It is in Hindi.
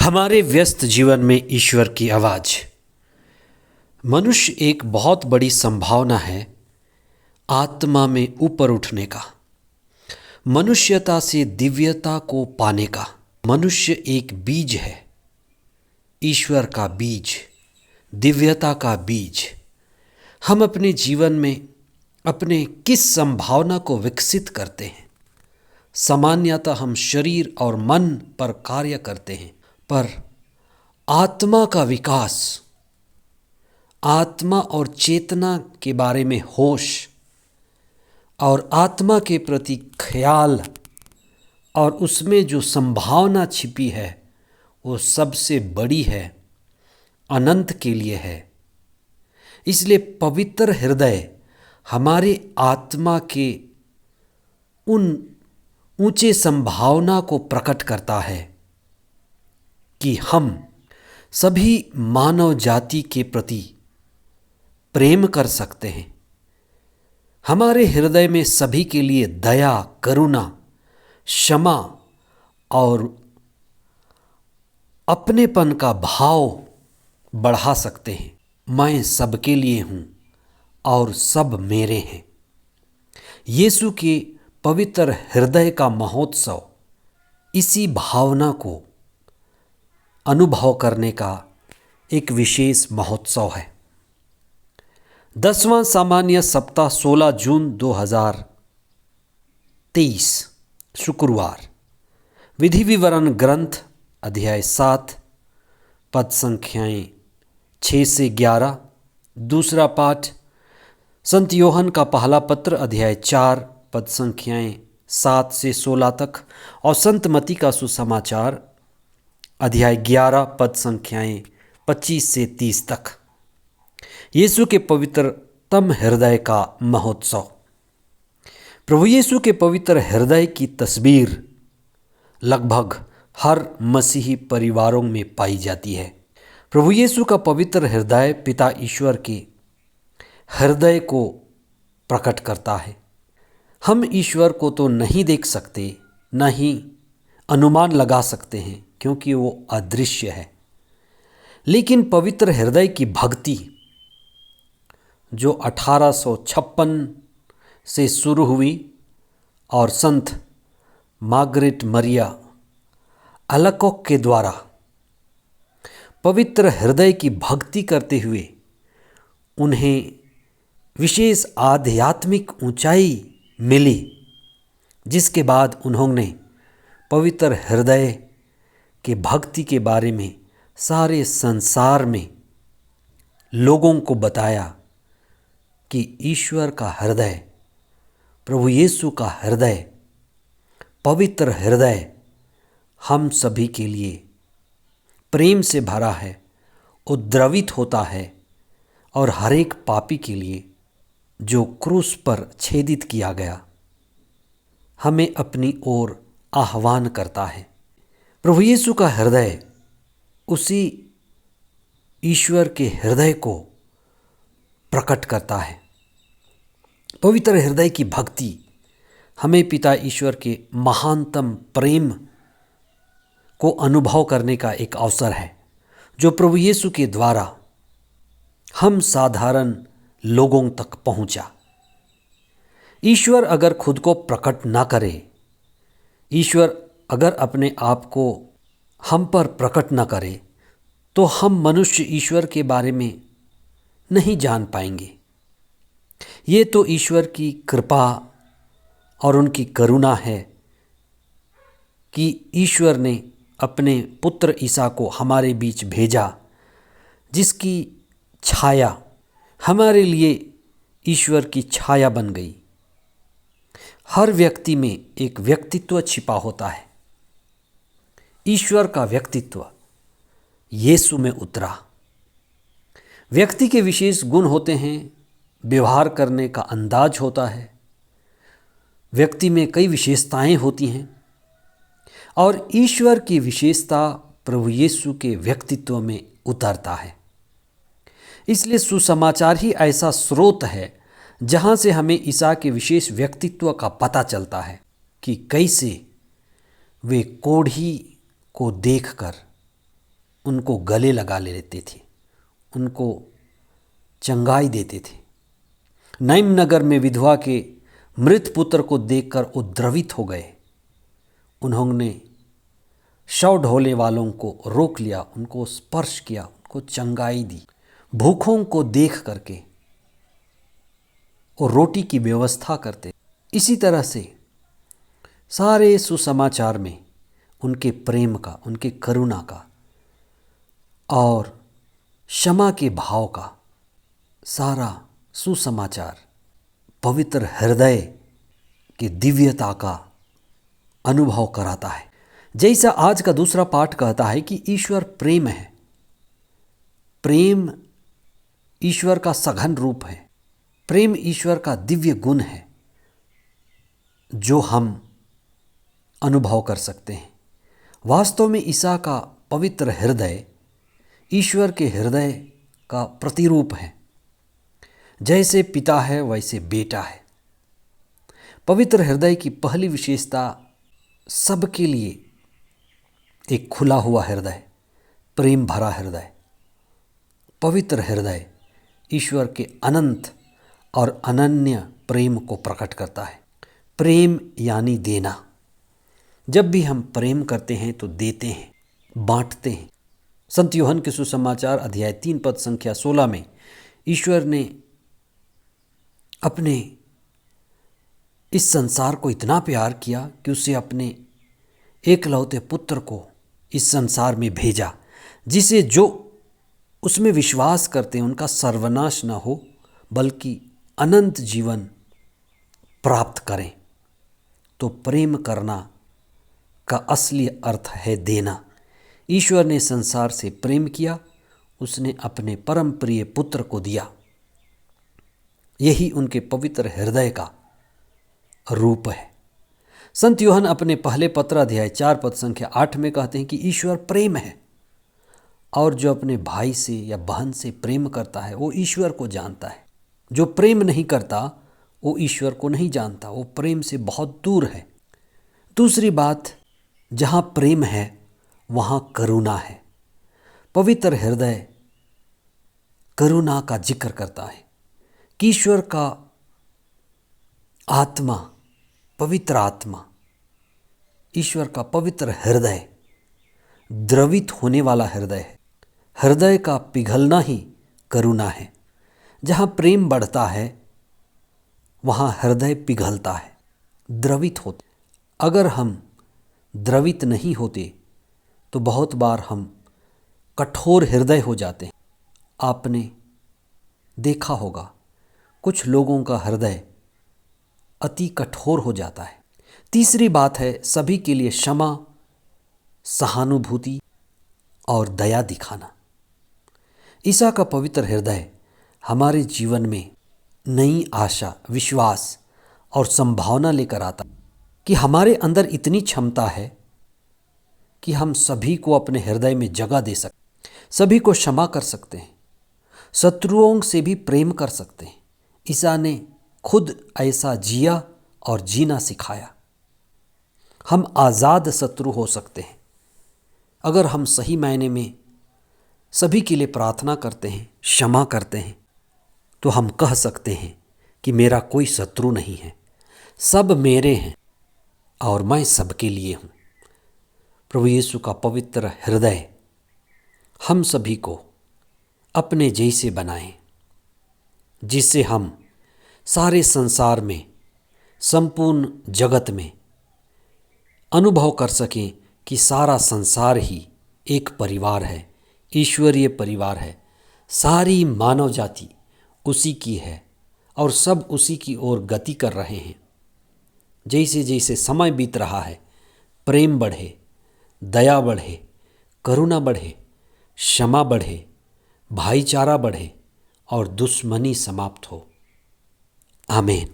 हमारे व्यस्त जीवन में ईश्वर की आवाज़। मनुष्य एक बहुत बड़ी संभावना है आत्मा में ऊपर उठने का, मनुष्यता से दिव्यता को पाने का। मनुष्य एक बीज है, ईश्वर का बीज, दिव्यता का बीज। हम अपने जीवन में अपने किस संभावना को विकसित करते हैं? सामान्यतः हम शरीर और मन पर कार्य करते हैं, पर आत्मा का विकास, आत्मा और चेतना के बारे में होश और आत्मा के प्रति ख्याल और उसमें जो संभावना छिपी है वो सबसे बड़ी है, अनंत के लिए है। इसलिए पवित्र हृदय हमारे आत्मा के उन ऊंचे संभावना को प्रकट करता है कि हम सभी मानव जाति के प्रति प्रेम कर सकते हैं। हमारे हृदय में सभी के लिए दया, करुणा, क्षमा और अपनेपन का भाव बढ़ा सकते हैं। मैं सबके लिए हूँ और सब मेरे हैं। यीशु के पवित्र हृदय का महोत्सव इसी भावना को अनुभव करने का एक विशेष महोत्सव है। 10वां सामान्य सप्ताह 16 जून 2023 शुक्रवार। विधि विवरण ग्रंथ अध्याय 7 पद संख्याएं 6 से 11। दूसरा पाठ संत योहन का पहला पत्र अध्याय 4 पद संख्याएं 7 से 16 तक और संत मती का सुसमाचार अध्याय 11 पद संख्याएं 25 से 30 तक। यीशु के पवित्रतम हृदय का महोत्सव। प्रभु यीशु के पवित्र हृदय की तस्वीर लगभग हर मसीही परिवारों में पाई जाती है। प्रभु यीशु का पवित्र हृदय पिता ईश्वर के हृदय को प्रकट करता है। हम ईश्वर को तो नहीं देख सकते, न ही अनुमान लगा सकते हैं क्योंकि वो अदृश्य है। लेकिन पवित्र हृदय की भक्ति जो 1856 से शुरू हुई और संत मार्गरेट मरिया अलकोक के द्वारा पवित्र हृदय की भक्ति करते हुए उन्हें विशेष आध्यात्मिक ऊंचाई मिली, जिसके बाद उन्होंने पवित्र हृदय के भक्ति के बारे में सारे संसार में लोगों को बताया कि ईश्वर का हृदय, प्रभु यीशु का हृदय, पवित्र हृदय हम सभी के लिए प्रेम से भरा है, उद्रवित होता है और हर एक पापी के लिए जो क्रूस पर छेदित किया गया हमें अपनी ओर आह्वान करता है। प्रभु यीशु का हृदय उसी ईश्वर के हृदय को प्रकट करता है। पवित्र हृदय की भक्ति हमें पिता ईश्वर के महानतम प्रेम को अनुभव करने का एक अवसर है, जो प्रभु यीशु के द्वारा हम साधारण लोगों तक पहुंचा। ईश्वर अगर खुद को प्रकट ना करे, ईश्वर अगर अपने आप को हम पर प्रकट ना करे, तो हम मनुष्य ईश्वर के बारे में नहीं जान पाएंगे। ये तो ईश्वर की कृपा और उनकी करुणा है कि ईश्वर ने अपने पुत्र ईसा को हमारे बीच भेजा, जिसकी छाया हमारे लिए ईश्वर की छाया बन गई। हर व्यक्ति में एक व्यक्तित्व छिपा होता है। ईश्वर का व्यक्तित्व यीशु में उतरा। व्यक्ति के विशेष गुण होते हैं, व्यवहार करने का अंदाज होता है, व्यक्ति में कई विशेषताएं होती हैं और ईश्वर की विशेषता प्रभु यीशु के व्यक्तित्व में उतरता है। इसलिए सुसमाचार ही ऐसा स्रोत है जहाँ से हमें ईसा के विशेष व्यक्तित्व का पता चलता है कि कैसे वे कोढ़ी को देखकर उनको गले लगा लेते थे, उनको चंगाई देते थे। नईम नगर में विधवा के मृत पुत्र को देखकर वो द्रवित हो गए। उन्होंने शव ढोने वालों को रोक लिया, उनको स्पर्श किया, उनको चंगाई दी। भूखों को देख करके वो रोटी की व्यवस्था करते। इसी तरह से सारे सुसमाचार में उनके प्रेम का, उनके करुणा का और क्षमा के भाव का सारा सुसमाचार पवित्र हृदय की दिव्यता का अनुभव कराता है। जैसा आज का दूसरा पाठ कहता है कि ईश्वर प्रेम है। प्रेम ईश्वर का सघन रूप है। प्रेम ईश्वर का दिव्य गुण है जो हम अनुभव कर सकते हैं। वास्तव में ईसा का पवित्र हृदय ईश्वर के हृदय का प्रतिरूप है। जैसे पिता है वैसे बेटा है। पवित्र हृदय की पहली विशेषता सबके लिए एक खुला हुआ हृदय, प्रेम भरा हृदय। पवित्र हृदय ईश्वर के अनंत और अनन्य प्रेम को प्रकट करता है। प्रेम यानी देना। जब भी हम प्रेम करते हैं तो देते हैं, बांटते हैं। संत यूहन्ना के सुसमाचार अध्याय 3 पद संख्या 16 में ईश्वर ने अपने इस संसार को इतना प्यार किया कि उसे अपने एकलौते पुत्र को इस संसार में भेजा, जिसे जो उसमें विश्वास करते हैं उनका सर्वनाश न हो बल्कि अनंत जीवन प्राप्त करें। तो प्रेम करना का असली अर्थ है देना। ईश्वर ने संसार से प्रेम किया, उसने अपने परम प्रिय पुत्र को दिया। यही उनके पवित्र हृदय का रूप है। संत यूहन्ना अपने पहले पत्र अध्याय 4 पद संख्या 8 में कहते हैं कि ईश्वर प्रेम है और जो अपने भाई से या बहन से प्रेम करता है वो ईश्वर को जानता है। जो प्रेम नहीं करता वो ईश्वर को नहीं जानता, वो प्रेम से बहुत दूर है। दूसरी बात, जहाँ प्रेम है वहाँ करुणा है। पवित्र हृदय करुणा का जिक्र करता है कि ईश्वर का आत्मा, पवित्र आत्मा, ईश्वर का पवित्र हृदय द्रवित होने वाला हृदय है। हृदय का पिघलना ही करुणा है। जहाँ प्रेम बढ़ता है वहाँ हृदय पिघलता है, द्रवित होते। अगर हम द्रवित नहीं होते तो बहुत बार हम कठोर हृदय हो जाते हैं। आपने देखा होगा कुछ लोगों का हृदय अति कठोर हो जाता है। तीसरी बात है सभी के लिए क्षमा, सहानुभूति और दया दिखाना। ईसा का पवित्र हृदय हमारे जीवन में नई आशा, विश्वास और संभावना लेकर आता कि हमारे अंदर इतनी क्षमता है कि हम सभी को अपने हृदय में जगह दे सकते, सभी को क्षमा कर सकते हैं, शत्रुओं से भी प्रेम कर सकते हैं। ईसा ने खुद ऐसा जिया और जीना सिखाया। हम आज़ाद शत्रु हो सकते हैं अगर हम सही मायने में सभी के लिए प्रार्थना करते हैं, क्षमा करते हैं, तो हम कह सकते हैं कि मेरा कोई शत्रु नहीं है, सब मेरे हैं और मैं सबके लिए हूँ। प्रभु यीशु का पवित्र हृदय हम सभी को अपने जैसे बनाए, जिससे हम सारे संसार में, संपूर्ण जगत में अनुभव कर सकें कि सारा संसार ही एक परिवार है, ईश्वरीय परिवार है। सारी मानव जाति उसी की है और सब उसी की ओर गति कर रहे हैं। जैसे जैसे समय बीत रहा है, प्रेम बढ़े, दया बढ़े, करुणा बढ़े, क्षमा बढ़े, भाईचारा बढ़े और दुश्मनी समाप्त हो। आमीन।